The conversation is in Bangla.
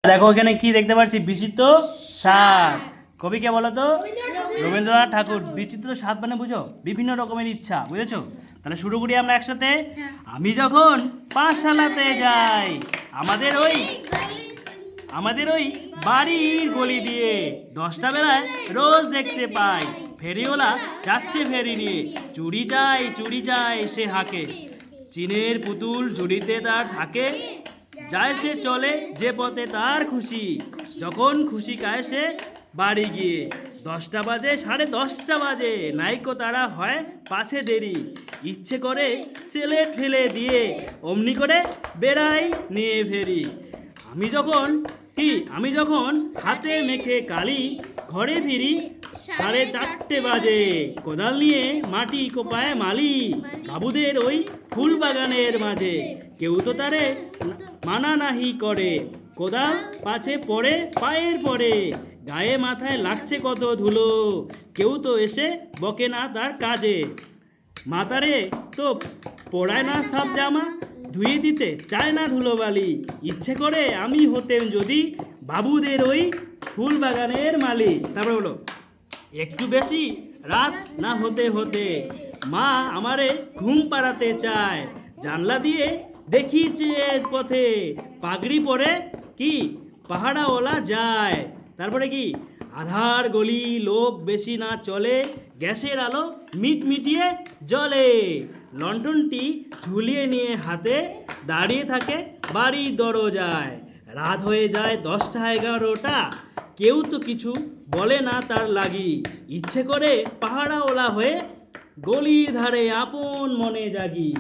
দেখো এখানে কি দেখতে পাচ্ছি, বিচিত্র স্বাদ। কবি কে বলো তো? রবীন্দ্রনাথ ঠাকুর। বিচিত্র স্বাদ মানে বুঝো বিভিন্ন রকমের ইচ্ছা, বুঝেছো? তাহলে শুরু করি আমরা একসাথে। আমি যখন পাঠশালাতে যাই, আমাদের ওই বাড়ির গলি দিয়ে 10টা বেলায় রোজ দেখতে পাই ফেরিওয়ালা যাচ্ছে ফেরি নিয়ে। চুরি যায় সে হাঁকে, চীনের পুতুল ঝুড়িতে তার থাকে। যায় সে চলে যে পথে তার খুশি, যখন খুশি খায় সে বাড়ি গিয়ে। 10টা বাজে, 10:30 বাজে, নাইকো তারা হয় পাশে দেরি। ইচ্ছে করে সেলেট ফেলে দিয়ে অমনি করে বেড়াই নিয়ে ফেরি। আমি যখন হাতে মেখে কালি ঘরে ফিরি 4:30 বাজে। কোদাল নিয়ে মাটি কোপায় মালি, বাবুদের ওই ফুল বাগানের মাঝে। কেউ তো তারে মানা নাহি করে, কোদাল পাছে পড়ে পায়ের পরে। গায়ে মাথায় লাগছে কত ধুলো, কেউ তো এসে বকে না তার কাজে। মাতারে তো পড়ায় না সাব জামা, ধুয়ে দিতে চায় না ধুলোবালি। ইচ্ছে করে আমি হতেম যদি বাবুদের ওই ফুল বাগানের মালিক। তারপরে হলো, একটু বেশি রাত না হতে হতে মা আমারে ঘুম পাড়াতে চায়। জানলা দিয়ে দেখি চেয়ে পথে পাগড়ি পরে কি পাহাড়াওয়ালা যায়। তারপরে কি, আধার গলি লোক বেশি না চলে, গ্যাসের আলো মিটমিটিয়ে জ্বলে। লণ্ঠনটি ঝুলিয়ে নিয়ে হাতে দাঁড়িয়ে থাকে বাড়ির দরজায়। রাত হয়ে যায় 10টা 11টা, কেউ তো কিছু বলে না তার লাগি। ইচ্ছে করে পাহাড়াওয়ালা হয়ে গলির ধারে আপন মনে জাগি।